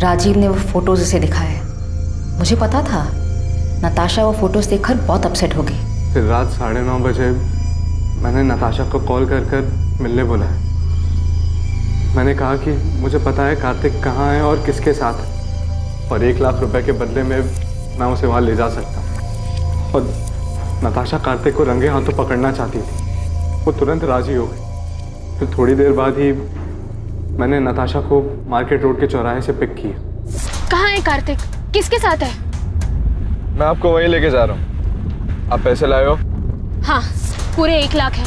राजीव ने वो फोटोज उसे दिखाए। मुझे पता था नताशा वो फोटोज देखकर बहुत अपसेट होगी। फिर रात 9:30 बजे मैंने नताशा को कॉल कर मिलने बुलाया। मैंने कहा कि मुझे पता है कार्तिक कहाँ है और किसके साथ है, और 1 लाख रुपए के बदले में मैं उसे वहाँ ले जा सकता हूँ। और नताशा कार्तिक को रंगे हाथों पकड़ना चाहती थी। वो तुरंत राजी हो गई। फिर थोड़ी देर बाद ही मैंने नताशा को मार्केट रोड के चौराहे से पिक किया। कहाँ है कार्तिक? किसके साथ है? मैं आपको वहीं लेके जा रहा हूँ। आप पैसे लाए हो? हाँ, पूरे 1 लाख है,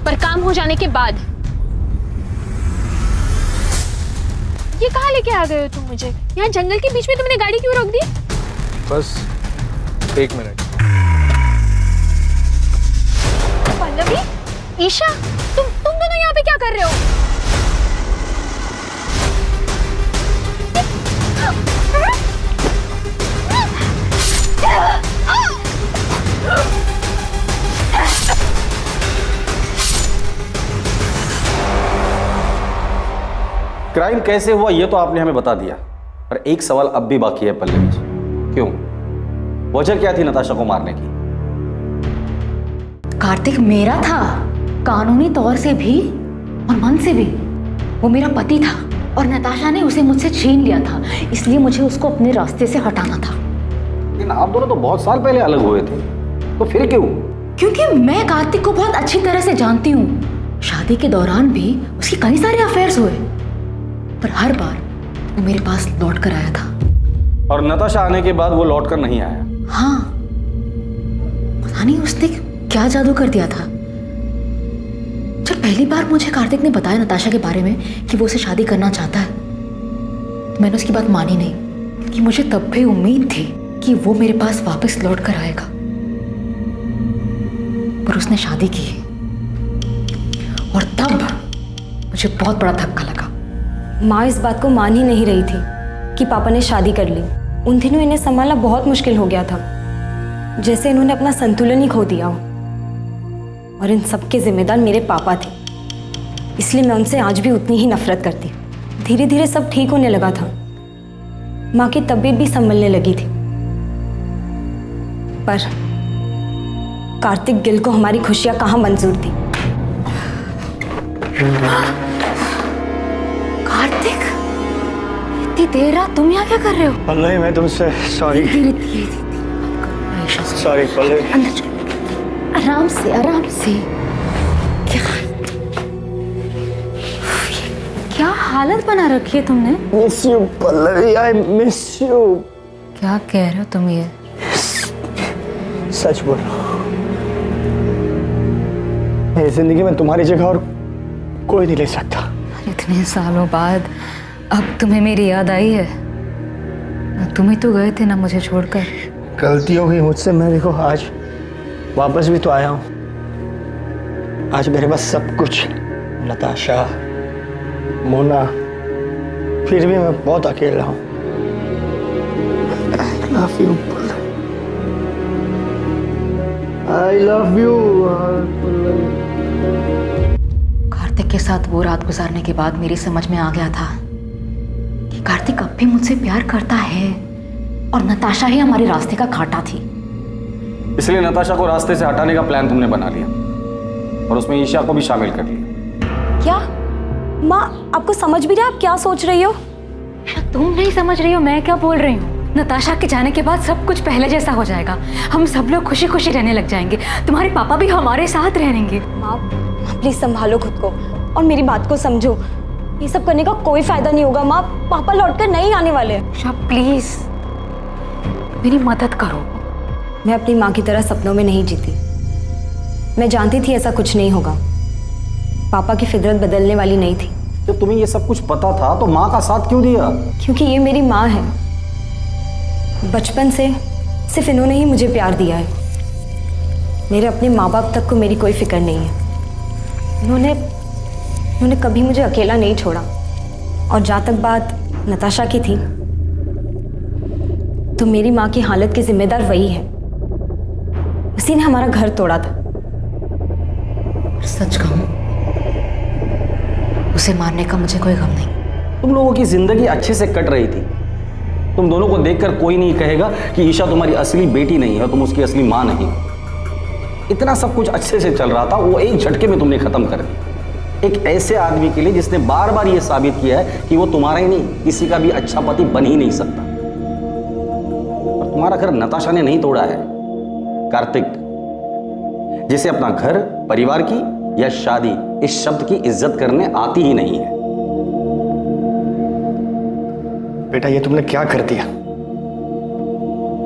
पर काम हो जाने के बाद। ये कहाँ लेके आ गए हो तुम मुझे? यहाँ जंगल के बीच में तुमने गाड़ी क्यों रोक दी? बस 1 मिनट। पल्लवी, ईशा, तुम दोनों यहाँ पे क्या कर रहे हो? क्राइम कैसे हुआ ये तो आपने हमें बता दिया, पर एक सवाल अब भी बाकी है पल्लवी जी। क्यों? वजह क्या थी नताशा को मारने की? कार्तिक मेरा था, कानूनी तौर से भी और मन से भी। वो मेरा पति था और नताशा ने उसे मुझसे छीन लिया था, इसलिए मुझे उसको अपने रास्ते से हटाना था। लेकिन आप दोनों तो बहुत साल पहले अलग हुए थे, तो फिर क्यों? क्योंकि मैं कार्तिक को बहुत अच्छी तरह से जानती हूँ। शादी के दौरान भी उसके कई सारे अफेयर्स हुए, पर हर बार वो मेरे पास लौट कर आया था। और नताशा आने के बाद वो लौट कर नहीं आया? हाँ, पता नहीं उसने क्या जादू कर दिया था। जब पहली बार मुझे कार्तिक ने बताया नताशा के बारे में कि वो उसे शादी करना चाहता है, तो मैंने उसकी बात मानी नहीं, क्योंकि मुझे तब भी उम्मीद थी कि वो मेरे पास वापस लौट कर आएगा, पर उसने शादी की और तब मुझे बहुत बड़ा धक्का लगा। माँ इस बात को मान ही नहीं रही थी कि पापा ने शादी कर ली। उन दिनों इन्हें संभालना बहुत मुश्किल हो गया था, जैसे इन्होंने अपना संतुलन ही खो दिया हो। और इन सब के जिम्मेदार मेरे पापा थे, इसलिए मैं उनसे आज भी उतनी ही नफरत करती। धीरे धीरे सब ठीक होने लगा था, माँ की तबीयत भी संभलने लगी थी, पर कार्तिक गिल को हमारी खुशियां कहाँ मंजूर थी। कार्तिक, इतनी देर रात तुम यहाँ क्या कर रहे हो? पल्लवी, मैं तुमसे सॉरी। सॉरी पल्लवी। अंदर चलो, आराम से आराम से। क्या हालत बना रखी है तुमने? Miss you Pallavi, I miss you. क्या कह रहे हो तुम ये? सच बोलो, मेरी जिंदगी में तुम्हारी जगह और कोई नहीं ले सकता। इतने सालों बाद अब तुम्हें मेरी याद आई है? तुम ही तो गए थे ना मुझे छोड़कर। गलती हो गई मुझसे, मैं देखो आज वापस भी तो आया हूँ। आज मेरे पास सब कुछ, नताशा, मोना, फिर भी मैं बहुत अकेला हूँ। I love you. कार्तिक के साथ वो रात गुजारने के बाद मेरी समझ में आ गया था कि कार्तिक अब भी मुझसे प्यार करता है और नताशा ही हमारे रास्ते का कांटा थी। इसलिए नताशा को रास्ते से हटाने का प्लान तुमने बना लिया और उसमें ईशा को भी शामिल कर लिया। क्या माँ, आपको समझ भी रहा है आप क्या सोच रही हो? तुम नहीं समझ रही हो मैं क्या बोल रही हूँ। नताशा के जाने के बाद सब कुछ पहले जैसा हो जाएगा। हम सब लोग खुशी खुशी रहने लग जाएंगे। तुम्हारे पापा भी हमारे साथ रहेंगे। माँ प्लीज संभालो खुद को और मेरी बात को समझो। ये सब करने का कोई फायदा नहीं होगा माँ, पापा लौटकर नहीं आने वाले। प्लीज मेरी मदद करो। मैं अपनी माँ की तरह सपनों में नहीं जीती। मैं जानती थी ऐसा कुछ नहीं होगा। पापा की फितरत बदलने वाली नहीं थी। जब तुम्हें ये सब कुछ पता था तो माँ का साथ क्यों दिया? क्योंकि ये मेरी माँ है। बचपन से सिर्फ इन्होंने ही मुझे प्यार दिया है। मेरे अपने माँ बाप तक को मेरी कोई फिक्र नहीं है। इन्होंने कभी मुझे अकेला नहीं छोड़ा। और जहाँ तक बात नताशा की थी, तो मेरी माँ की हालत की जिम्मेदार वही है। उसी ने हमारा घर तोड़ा था। सच कहूं, उसे मारने का मुझे कोई गम नहीं। तुम लोगों की जिंदगी अच्छे से कट रही थी। तुम दोनों को देखकर कोई नहीं कहेगा कि ईशा तुम्हारी असली बेटी नहीं है, तुम उसकी असली माँ नहीं। इतना सब कुछ अच्छे से चल रहा था, वो एक झटके में तुमने खत्म कर दिया। एक ऐसे आदमी के लिए जिसने बार बार ये साबित किया है कि वो तुम्हारा ही नहीं किसी का भी अच्छा पति बन ही नहीं सकता। और तुम्हारा घर नताशा ने नहीं तोड़ा है, कार्तिक, जिसे अपना घर, परिवार की या शादी इस शब्द की इज्जत करने आती ही नहीं है। बेटा ये तुमने क्या कर दिया?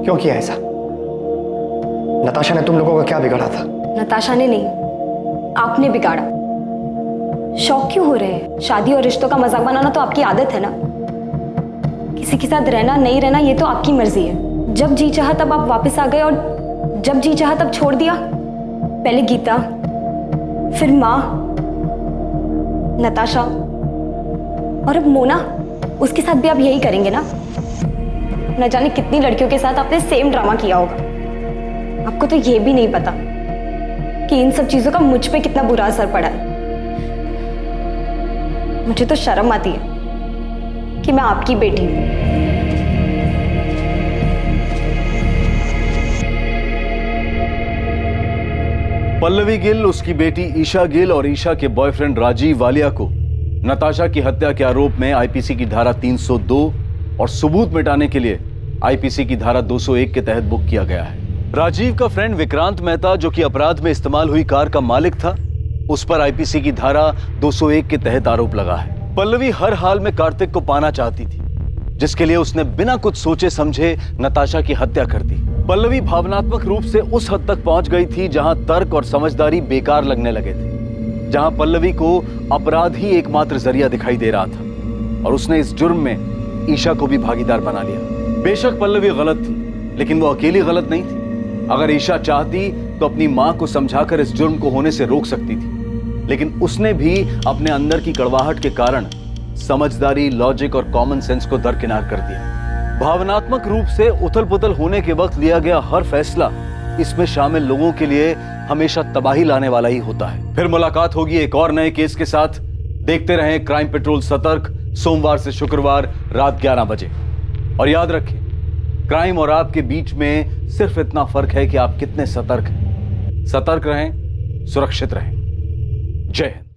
क्यों किया ऐसा? नताशा ने तुम लोगों का क्या बिगाड़ा था? नताशा ने नहीं, आपने बिगाड़ा। शौक क्यों हो रहे हैं? शादी और रिश्तों का मजाक बनाना तो आपकी आदत है ना। किसी के साथ रहना नहीं रहना ये तो आपकी मर्जी है। जब जी चाहा तब आप वापस आ गए और जब जी चाहा तब छोड़ दिया। पहले गीता, फिर माँ, नताशा और अब मोना। उसके साथ भी आप यही करेंगे ना? न जाने कितनी लड़कियों के साथ आपने सेम ड्रामा किया होगा। आपको तो ये भी नहीं पता कि इन सब चीजों का मुझ पे कितना बुरा असर पड़ा है। मुझे तो शर्म आती है कि मैं आपकी बेटी हूं। पल्लवी गिल, उसकी बेटी ईशा गिल और ईशा के बॉयफ्रेंड राजीव वालिया को नताशा की हत्या के आरोप में आईपीसी की धारा 302 और सबूत मिटाने के लिए आईपीसी की धारा 201 के तहत बुक किया गया है। राजीव का फ्रेंड विक्रांत मेहता, जो कि अपराध में इस्तेमाल हुई कार का मालिक था, उस पर आईपीसी की धारा 201 के तहत आरोप लगा है। पल्लवी हर हाल में कार्तिक को पाना चाहती थी, जिसके लिए उसने बिना कुछ सोचे समझे नताशा की हत्या कर दी। पल्लवी भावनात्मक रूप से उस हद तक पहुंच गई थी जहां तर्क और समझदारी बेकार लगने लगे थे, जहां पल्लवी को अपराध ही एकमात्र जरिया दिखाई दे रहा था और उसने इस जुर्म में ईशा को भी भागीदार बना लिया। बेशक पल्लवी गलत थी, लेकिन वो अकेली गलत नहीं थी। अगर ईशा चाहती तो अपनी मां को समझाकर इस जुर्म को होने से रोक सकती थी, लेकिन उसने भी अपने अंदर की कड़वाहट के कारण समझदारी, लॉजिक और कॉमन सेंस को दरकिनार कर दिया। भावनात्मक रूप से उथल पुथल होने के वक्त लिया गया हर फैसला इसमें शामिल लोगों के लिए हमेशा तबाही लाने वाला ही होता है। फिर मुलाकात होगी एक और नए केस के साथ। देखते रहें क्राइम पेट्रोल सतर्क, सोमवार से शुक्रवार रात 11 बजे। और याद रखें, क्राइम और आपके बीच में सिर्फ इतना फर्क है कि आप कितने सतर्क हैं। सतर्क रहें, सुरक्षित रहें। जय हिंद।